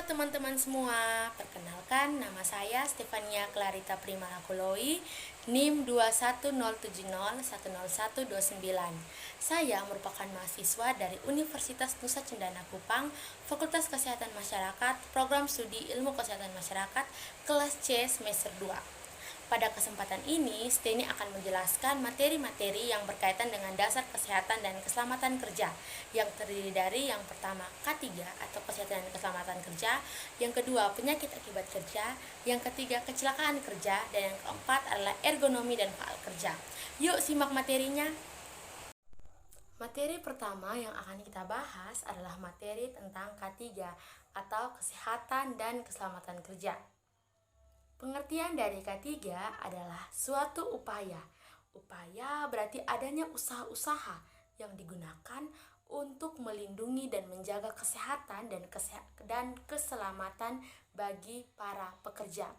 teman-teman semua, perkenalkan nama saya Stefania Clarita Primalakuloi, NIM 21070100129. Saya merupakan mahasiswa dari Universitas Nusa Cendana Kupang, Fakultas Kesehatan Masyarakat, Program Studi Ilmu Kesehatan Masyarakat, kelas C semester 2. Pada kesempatan ini, Steni akan menjelaskan materi-materi yang berkaitan dengan dasar kesehatan dan keselamatan kerja, yang terdiri dari yang pertama K3 atau kesehatan dan keselamatan kerja, yang kedua penyakit akibat kerja, yang ketiga kecelakaan kerja, dan yang keempat adalah ergonomi dan faal kerja. Yuk simak materinya. Materi pertama yang akan kita bahas adalah materi tentang K3 atau kesehatan dan keselamatan kerja. Pengertian dari K3 adalah suatu upaya. Upaya berarti adanya usaha-usaha yang digunakan untuk melindungi dan menjaga kesehatan dan keselamatan bagi para pekerja.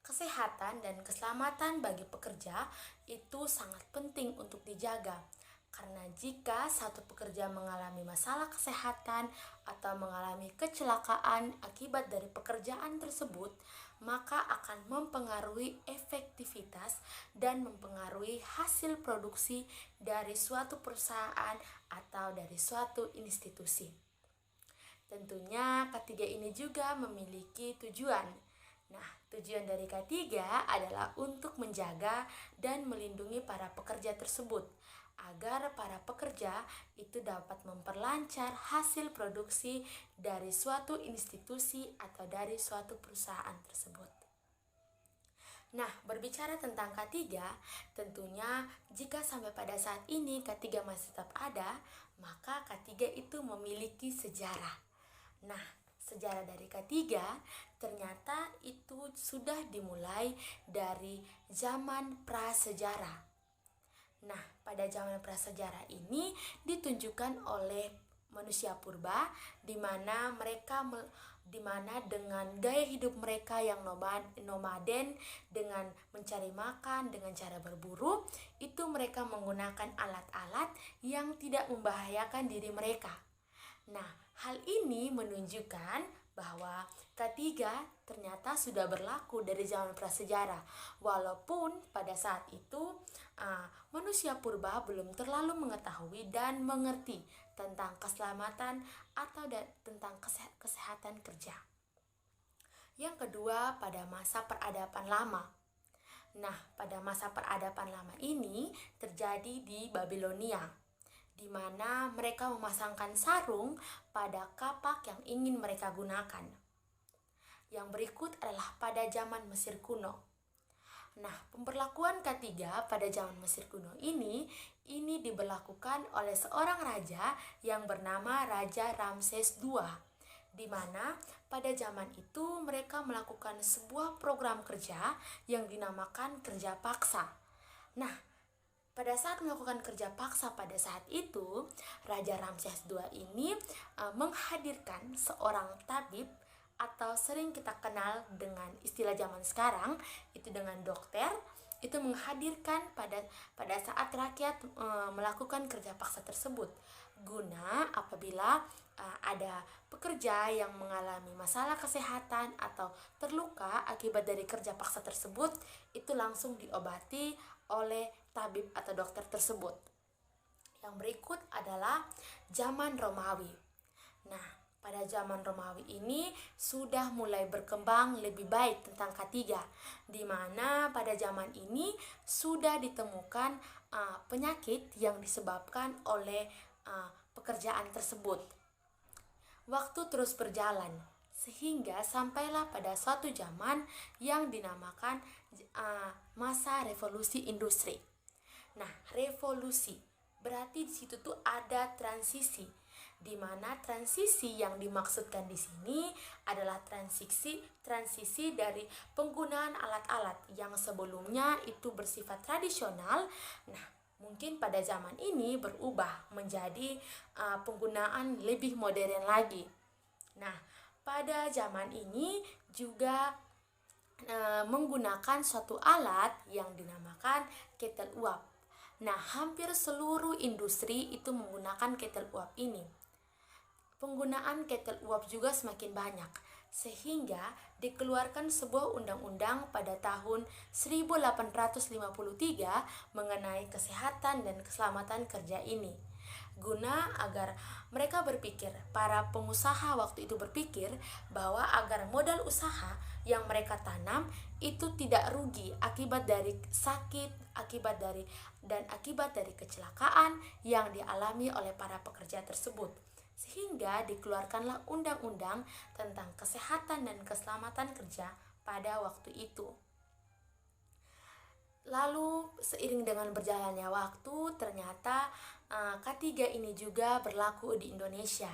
Kesehatan dan keselamatan bagi pekerja itu sangat penting untuk dijaga. Karena jika satu pekerja mengalami masalah kesehatan atau mengalami kecelakaan akibat dari pekerjaan tersebut, maka akan mempengaruhi efektivitas dan mempengaruhi hasil produksi dari suatu perusahaan atau dari suatu institusi. Tentunya K3 ini juga memiliki tujuan. Nah, tujuan dari K3 adalah untuk menjaga dan melindungi para pekerja tersebut, agar para pekerja itu dapat memperlancar hasil produksi dari suatu institusi atau dari suatu perusahaan tersebut. Nah, berbicara tentang K3, tentunya jika sampai pada saat ini K3 masih tetap ada, maka K3 itu memiliki sejarah. Nah, sejarah dari K3 ternyata itu sudah dimulai dari zaman prasejarah. Nah, pada zaman prasejarah ini ditunjukkan oleh manusia purba, di mana dengan gaya hidup mereka yang nomaden, dengan mencari makan, dengan cara berburu, itu mereka menggunakan alat-alat yang tidak membahayakan diri mereka. Nah, hal ini menunjukkan bahwa K3 ternyata sudah berlaku dari zaman prasejarah, walaupun pada saat itu manusia purba belum terlalu mengetahui dan mengerti tentang keselamatan atau tentang kesehatan kerja. Yang kedua, pada masa peradaban lama. Nah, pada masa peradaban lama ini terjadi di Babilonia, di mana mereka memasangkan sarung pada kapak yang ingin mereka gunakan. Yang berikut adalah pada zaman Mesir kuno. Nah, pemberlakuan K3 pada zaman Mesir kuno ini diberlakukan oleh seorang raja yang bernama Raja Ramses II, di mana pada zaman itu mereka melakukan sebuah program kerja yang dinamakan kerja paksa. Nah, pada saat melakukan kerja paksa pada saat itu, Raja Ramses II ini menghadirkan seorang tabib, atau sering kita kenal dengan istilah zaman sekarang itu dengan dokter, itu menghadirkan pada saat rakyat melakukan kerja paksa tersebut, guna apabila ada pekerja yang mengalami masalah kesehatan atau terluka akibat dari kerja paksa tersebut, itu langsung diobati oleh tabib atau dokter tersebut. Yang berikut adalah zaman Romawi. Nah, pada zaman Romawi ini sudah mulai berkembang lebih baik tentang K3, di mana pada zaman ini sudah ditemukan penyakit yang disebabkan oleh pekerjaan tersebut. Waktu terus berjalan, sehingga sampailah pada suatu zaman yang dinamakan masa revolusi industri. Nah, revolusi berarti di situ tuh ada transisi, di mana transisi yang dimaksudkan di sini adalah transisi dari penggunaan alat-alat yang sebelumnya itu bersifat tradisional. Nah, mungkin pada zaman ini berubah menjadi penggunaan lebih modern lagi. Nah, pada zaman ini juga menggunakan suatu alat yang dinamakan ketel uap. Nah, hampir seluruh industri itu menggunakan ketel uap ini. Penggunaan ketel uap juga semakin banyak, sehingga dikeluarkan sebuah undang-undang pada tahun 1853 mengenai kesehatan dan keselamatan kerja ini. Guna agar mereka berpikir, para pengusaha waktu itu berpikir bahwa agar modal usaha yang mereka tanam itu tidak rugi akibat dari sakit, akibat dari kecelakaan yang dialami oleh para pekerja tersebut. Sehingga dikeluarkanlah undang-undang tentang kesehatan dan keselamatan kerja pada waktu itu. Lalu seiring dengan berjalannya waktu, ternyata K3 ini juga berlaku di Indonesia.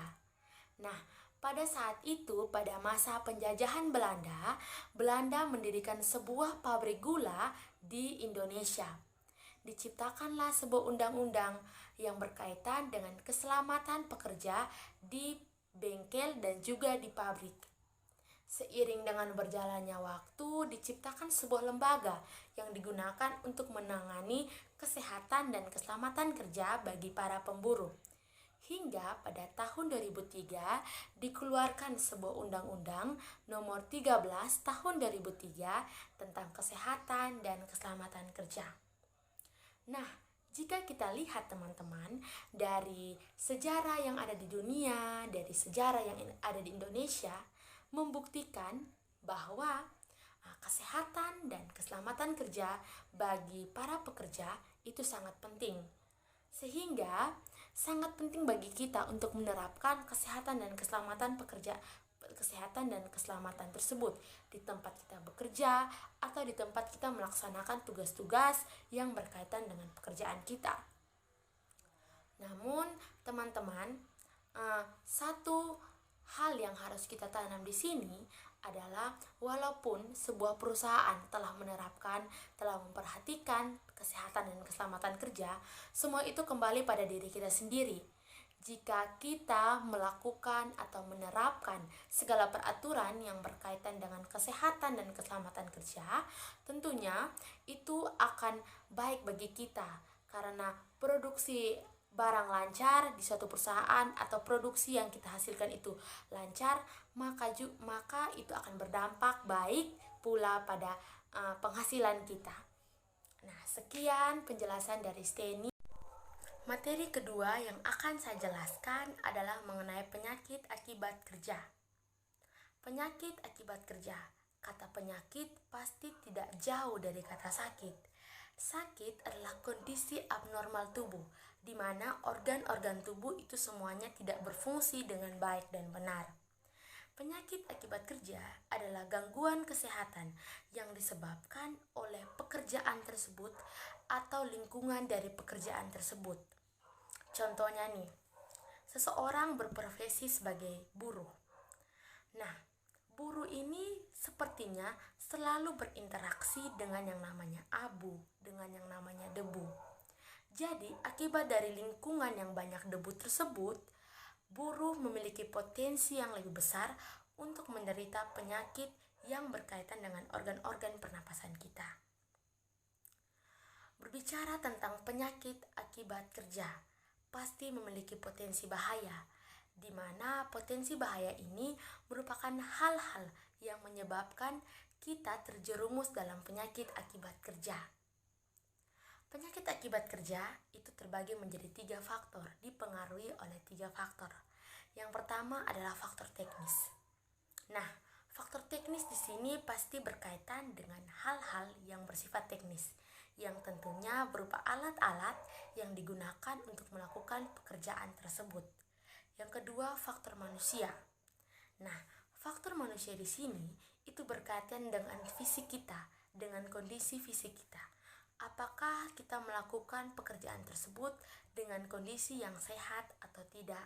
Nah, pada saat itu, pada masa penjajahan Belanda, Belanda mendirikan sebuah pabrik gula di Indonesia. Diciptakanlah sebuah undang-undang yang berkaitan dengan keselamatan pekerja di bengkel dan juga di pabrik. Seiring dengan berjalannya waktu, diciptakan sebuah lembaga yang digunakan untuk menangani kesehatan dan keselamatan kerja bagi para pemburu. Hingga pada tahun 2003 dikeluarkan sebuah undang-undang nomor 13 tahun 2003 tentang kesehatan dan keselamatan kerja. Nah, jika kita lihat teman-teman, dari sejarah yang ada di dunia, dari sejarah yang ada di Indonesia, membuktikan bahwa kesehatan dan keselamatan kerja bagi para pekerja itu sangat penting. Sehingga sangat penting bagi kita untuk menerapkan kesehatan dan keselamatan tersebut di tempat kita bekerja atau di tempat kita melaksanakan tugas-tugas yang berkaitan dengan pekerjaan kita. Namun, teman-teman, satu hal yang harus kita tanam di sini adalah walaupun sebuah perusahaan telah memperhatikan kesehatan dan keselamatan kerja, semua itu kembali pada diri kita sendiri. Jika kita melakukan atau menerapkan segala peraturan yang berkaitan dengan kesehatan dan keselamatan kerja, tentunya itu akan baik bagi kita karena produksi barang lancar di suatu perusahaan atau produksi yang kita hasilkan itu lancar, maka itu akan berdampak baik pula pada penghasilan kita. Nah, sekian penjelasan dari Steny. Materi kedua yang akan saya jelaskan adalah mengenai penyakit akibat kerja. Penyakit akibat kerja. Kata penyakit pasti tidak jauh dari kata sakit. Sakit adalah kondisi abnormal tubuh, di mana organ-organ tubuh itu semuanya tidak berfungsi dengan baik dan benar. Penyakit akibat kerja adalah gangguan kesehatan yang disebabkan oleh pekerjaan tersebut atau lingkungan dari pekerjaan tersebut. Contohnya nih, seseorang berprofesi sebagai buruh. Nah, buruh ini sepertinya selalu berinteraksi dengan yang namanya abu, dengan yang namanya debu. Jadi, akibat dari lingkungan yang banyak debu tersebut, buruh memiliki potensi yang lebih besar untuk menderita penyakit yang berkaitan dengan organ-organ pernapasan kita. Berbicara tentang penyakit akibat kerja, pasti memiliki potensi bahaya, di mana potensi bahaya ini merupakan hal-hal yang menyebabkan kita terjerumus dalam penyakit akibat kerja. Penyakit akibat kerja itu terbagi menjadi 3 faktor, dipengaruhi oleh 3 faktor. Yang pertama adalah faktor teknis. Nah, faktor teknis di sini pasti berkaitan dengan hal-hal yang bersifat teknis, yang tentunya berupa alat-alat yang digunakan untuk melakukan pekerjaan tersebut. Yang kedua, faktor manusia. Nah, faktor manusia di sini itu berkaitan dengan fisik kita, dengan kondisi fisik kita. Apakah kita melakukan pekerjaan tersebut dengan kondisi yang sehat atau tidak?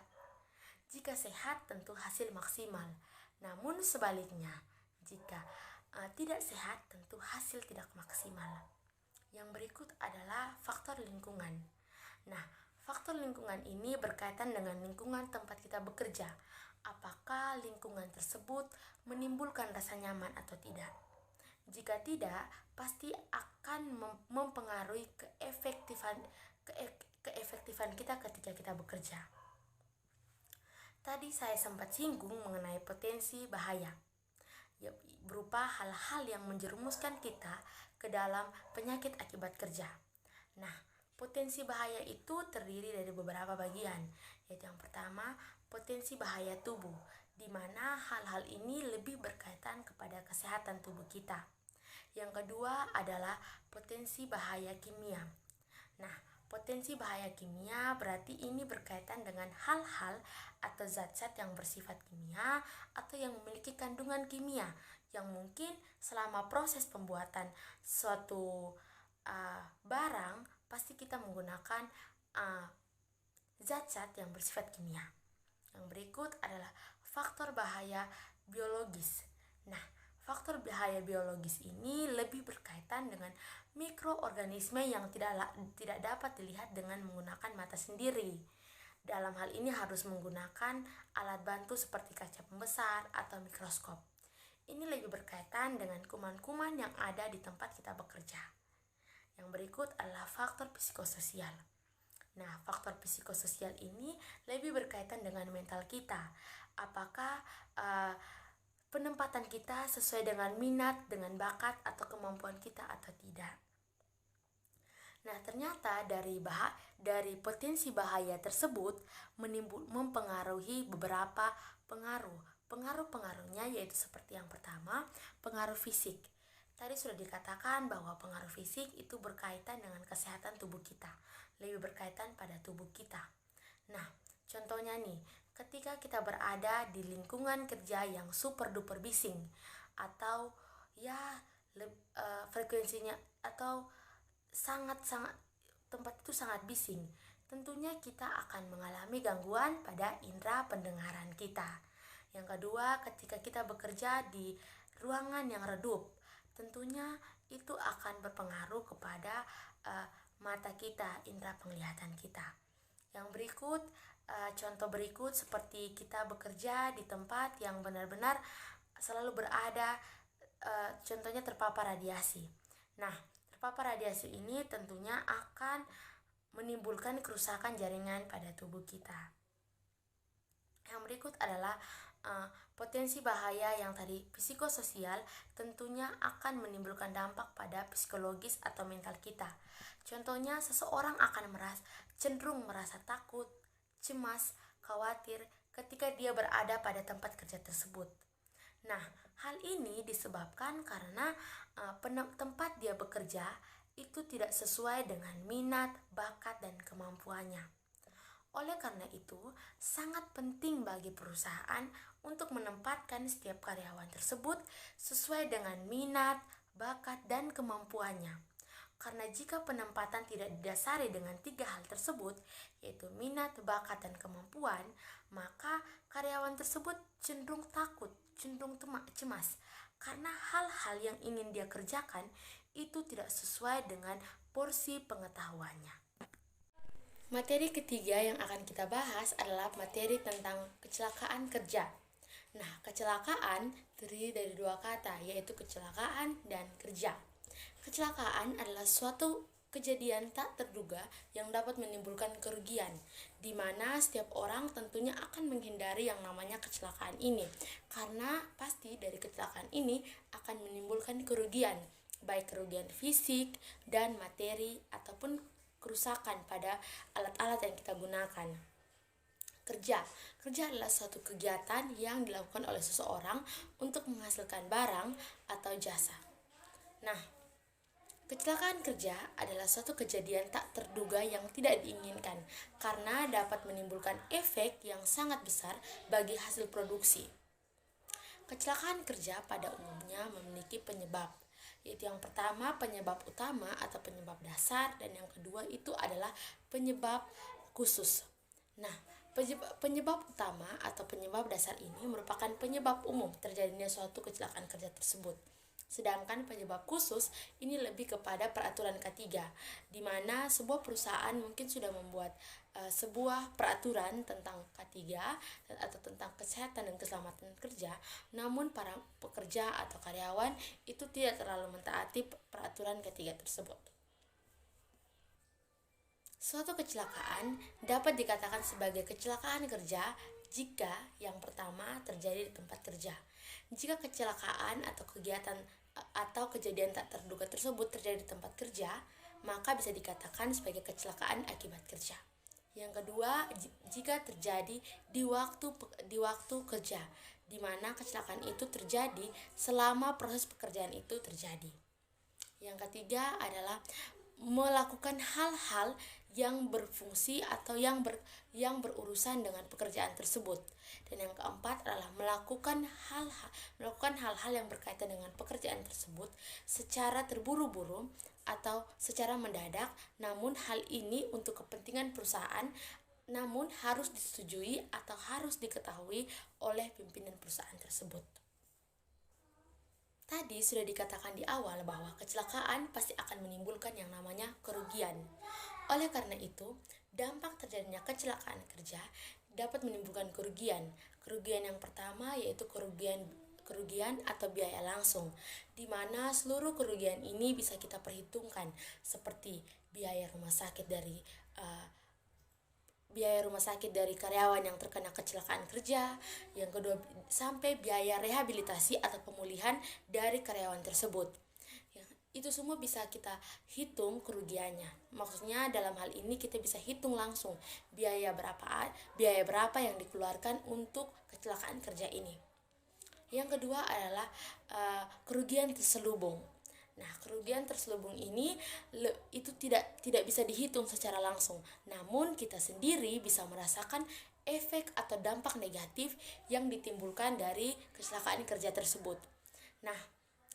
Jika sehat, tentu hasil maksimal. Namun sebaliknya, jika tidak sehat, tentu hasil tidak maksimal. Yang berikut adalah faktor lingkungan. Nah, faktor lingkungan ini berkaitan dengan lingkungan tempat kita bekerja. Apakah lingkungan tersebut menimbulkan rasa nyaman atau tidak? Jika tidak, pasti akan mempengaruhi keefektifan kita ketika kita bekerja. Tadi saya sempat singgung mengenai potensi bahaya, berupa hal-hal yang menjerumuskan kita ke dalam penyakit akibat kerja. Nah, potensi bahaya itu terdiri dari beberapa bagian, yaitu yang pertama, potensi bahaya tubuh, di mana hal-hal ini lebih berkaitan kepada kesehatan tubuh kita. Yang kedua adalah potensi bahaya kimia. Nah, potensi bahaya kimia berarti ini berkaitan dengan hal-hal atau zat-zat yang bersifat kimia atau yang memiliki kandungan kimia yang mungkin selama proses pembuatan suatu barang pasti kita menggunakan zat-zat yang bersifat kimia. Yang berikut adalah faktor bahaya biologis. Nah, faktor bahaya biologis ini lebih berkaitan dengan mikroorganisme yang tidak dapat dilihat dengan menggunakan mata sendiri. Dalam hal ini harus menggunakan alat bantu seperti kaca pembesar atau mikroskop. Ini lebih berkaitan dengan kuman-kuman yang ada di tempat kita bekerja. Yang berikut adalah faktor psikososial. Nah, faktor psikososial ini lebih berkaitan dengan mental kita. Apakah penempatan kita sesuai dengan minat, dengan bakat atau kemampuan kita atau tidak. Nah, ternyata dari potensi bahaya tersebut mempengaruhi beberapa pengaruh. Pengaruh-pengaruhnya yaitu seperti yang pertama, pengaruh fisik. Tadi sudah dikatakan bahwa pengaruh fisik itu berkaitan dengan kesehatan tubuh kita, lebih berkaitan pada tubuh kita. Nah, contohnya nih, ketika kita berada di lingkungan kerja yang super duper bising atau frekuensinya atau sangat-sangat tempat itu sangat bising, tentunya kita akan mengalami gangguan pada indera pendengaran kita. Yang kedua, ketika kita bekerja di ruangan yang redup, tentunya itu akan berpengaruh kepada mata kita, indera penglihatan kita. Yang berikut, contoh berikut seperti kita bekerja di tempat yang benar-benar selalu berada, contohnya terpapar radiasi. Nah, terpapar radiasi ini tentunya akan menimbulkan kerusakan jaringan pada tubuh kita. Yang berikut adalah potensi bahaya yang tadi psikososial, tentunya akan menimbulkan dampak pada psikologis atau mental kita. Contohnya, seseorang akan cenderung merasa takut, cemas, khawatir ketika dia berada pada tempat kerja tersebut. Nah, hal ini disebabkan karena tempat dia bekerja itu tidak sesuai dengan minat, bakat, dan kemampuannya. Oleh karena itu, sangat penting bagi perusahaan untuk menempatkan setiap karyawan tersebut sesuai dengan minat, bakat, dan kemampuannya. Karena jika penempatan tidak didasari dengan 3 hal tersebut, yaitu minat, bakat, dan kemampuan, maka karyawan tersebut cenderung takut, cenderung cemas, karena hal-hal yang ingin dia kerjakan itu tidak sesuai dengan porsi pengetahuannya. Materi ketiga yang akan kita bahas adalah materi tentang kecelakaan kerja. Nah, kecelakaan terdiri dari 2 kata, yaitu kecelakaan dan kerja. Kecelakaan adalah suatu kejadian tak terduga yang dapat menimbulkan kerugian, di mana setiap orang tentunya akan menghindari yang namanya kecelakaan ini, karena pasti dari kecelakaan ini akan menimbulkan kerugian, baik kerugian fisik dan materi ataupun kerusakan pada alat-alat yang kita gunakan. Kerja adalah suatu kegiatan yang dilakukan oleh seseorang untuk menghasilkan barang atau jasa. Nah, kecelakaan kerja adalah suatu kejadian tak terduga yang tidak diinginkan karena dapat menimbulkan efek yang sangat besar bagi hasil produksi. Kecelakaan kerja pada umumnya memiliki penyebab, yaitu yang pertama penyebab utama atau penyebab dasar, dan yang kedua itu adalah penyebab khusus. Nah, penyebab utama atau penyebab dasar ini merupakan penyebab umum terjadinya suatu kecelakaan kerja tersebut. Sedangkan penyebab khusus ini lebih kepada peraturan K3, di mana sebuah perusahaan mungkin sudah membuat sebuah peraturan tentang K3 atau tentang kesehatan dan keselamatan kerja, namun para pekerja atau karyawan itu tidak terlalu mentaati peraturan K3 tersebut. Suatu kecelakaan dapat dikatakan sebagai kecelakaan kerja jika yang pertama terjadi di tempat kerja. Jika kecelakaan atau kegiatan atau kejadian tak terduga tersebut terjadi di tempat kerja, maka bisa dikatakan sebagai kecelakaan akibat kerja. Yang kedua, jika terjadi di waktu kerja, di mana kecelakaan itu terjadi selama proses pekerjaan itu terjadi. Yang ketiga adalah melakukan hal-hal yang berfungsi atau yang berurusan dengan pekerjaan tersebut. Dan yang keempat adalah melakukan hal-hal yang berkaitan dengan pekerjaan tersebut secara terburu-buru atau secara mendadak, namun hal ini untuk kepentingan perusahaan, namun harus disetujui atau harus diketahui oleh pimpinan perusahaan tersebut. Tadi sudah dikatakan di awal bahwa kecelakaan pasti akan menimbulkan yang namanya kerugian. Oleh karena itu, dampak terjadinya kecelakaan kerja dapat menimbulkan kerugian. Kerugian yang pertama yaitu kerugian atau biaya langsung, di mana seluruh kerugian ini bisa kita perhitungkan, seperti biaya rumah sakit dari karyawan yang terkena kecelakaan kerja, yang kedua sampai biaya rehabilitasi atau pemulihan dari karyawan tersebut. Itu semua bisa kita hitung kerugiannya. Maksudnya dalam hal ini kita bisa hitung langsung biaya berapa yang dikeluarkan untuk kecelakaan kerja ini. Yang kedua adalah kerugian terselubung. Nah, kerugian terselubung ini itu tidak bisa dihitung secara langsung. Namun kita sendiri bisa merasakan efek atau dampak negatif yang ditimbulkan dari kecelakaan kerja tersebut. Nah,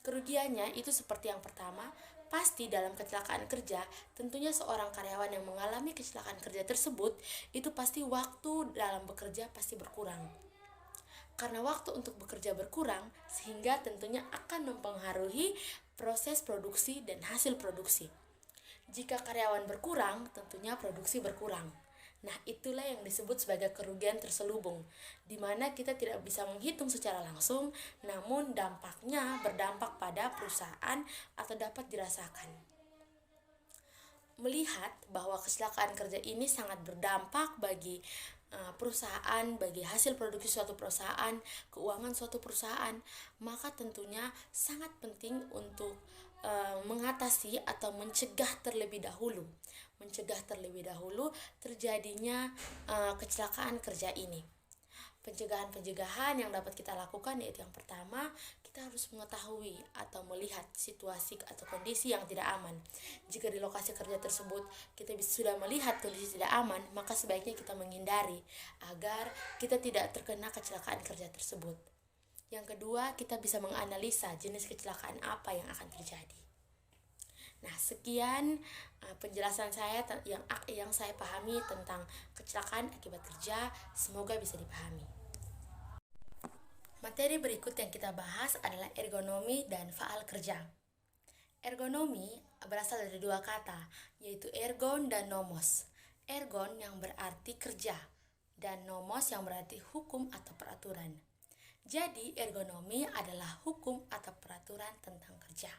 kerugiannya itu seperti yang pertama, pasti dalam kecelakaan kerja, tentunya seorang karyawan yang mengalami kecelakaan kerja tersebut, itu pasti waktu dalam bekerja pasti berkurang. Karena waktu untuk bekerja berkurang, sehingga tentunya akan mempengaruhi proses produksi dan hasil produksi. Jika karyawan berkurang, tentunya produksi berkurang. Nah, itulah yang disebut sebagai kerugian terselubung, di mana kita tidak bisa menghitung secara langsung, namun dampaknya berdampak pada perusahaan atau dapat dirasakan. Melihat bahwa kecelakaan kerja ini sangat berdampak bagi perusahaan, bagi hasil produksi suatu perusahaan, keuangan suatu perusahaan, maka tentunya sangat penting untuk mengatasi atau mencegah terlebih dahulu terjadinya kecelakaan kerja ini. Pencegahan yang dapat kita lakukan yaitu yang pertama, kita harus mengetahui atau melihat situasi atau kondisi yang tidak aman. Jika di lokasi kerja tersebut kita sudah melihat kondisi tidak aman, maka sebaiknya kita menghindari agar kita tidak terkena kecelakaan kerja tersebut. Yang kedua, kita bisa menganalisa jenis kecelakaan apa yang akan terjadi. Nah, sekian penjelasan saya yang saya pahami tentang kecelakaan akibat kerja. Semoga bisa dipahami. Materi berikut yang kita bahas adalah ergonomi dan faal kerja. Ergonomi berasal dari dua kata, yaitu ergon dan nomos. Ergon yang berarti kerja, dan nomos yang berarti hukum atau peraturan. Jadi, ergonomi adalah hukum atau peraturan tentang kerja.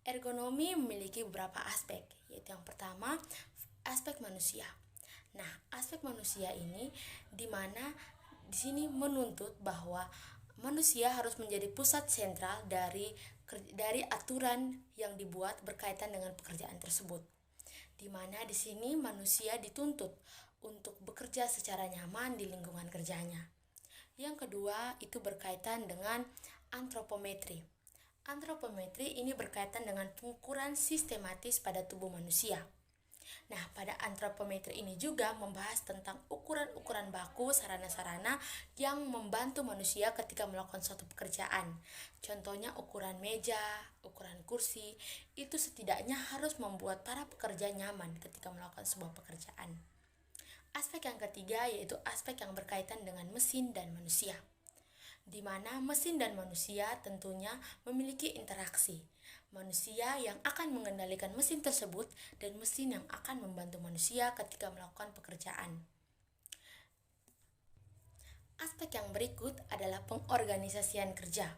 Ergonomi memiliki beberapa aspek, yaitu yang pertama, aspek manusia. Nah, aspek manusia ini di mana di sini menuntut bahwa manusia harus menjadi pusat sentral dari aturan yang dibuat berkaitan dengan pekerjaan tersebut. Di mana di sini manusia dituntut untuk bekerja secara nyaman di lingkungan kerjanya. Yang kedua, itu berkaitan dengan antropometri. Antropometri ini berkaitan dengan pengukuran sistematis pada tubuh manusia. Nah, pada antropometri ini juga membahas tentang ukuran-ukuran baku sarana-sarana yang membantu manusia ketika melakukan suatu pekerjaan. Contohnya ukuran meja, ukuran kursi, itu setidaknya harus membuat para pekerja nyaman ketika melakukan sebuah pekerjaan. Aspek yang ketiga yaitu aspek yang berkaitan dengan mesin dan manusia, di mana mesin dan manusia tentunya memiliki interaksi. Manusia yang akan mengendalikan mesin tersebut dan mesin yang akan membantu manusia ketika melakukan pekerjaan. Aspek yang berikut adalah pengorganisasian kerja.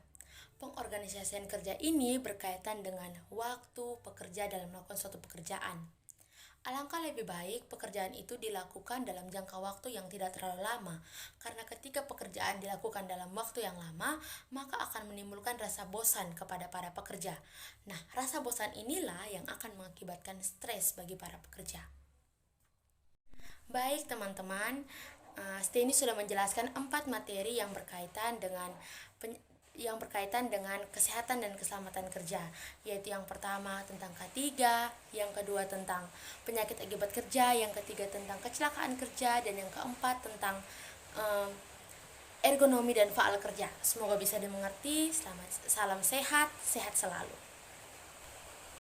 Pengorganisasian kerja ini berkaitan dengan waktu pekerja dalam melakukan suatu pekerjaan. Alangkah lebih baik pekerjaan itu dilakukan dalam jangka waktu yang tidak terlalu lama, karena ketika pekerjaan dilakukan dalam waktu yang lama, maka akan menimbulkan rasa bosan kepada para pekerja. Nah, rasa bosan inilah yang akan mengakibatkan stres bagi para pekerja. Baik teman-teman, Steny sudah menjelaskan 4 materi yang berkaitan dengan kesehatan dan keselamatan kerja, yaitu yang pertama tentang K3, yang kedua tentang penyakit akibat kerja, yang ketiga tentang kecelakaan kerja, dan yang keempat tentang ergonomi dan faal kerja. Semoga bisa dimengerti. Salam sehat, sehat selalu.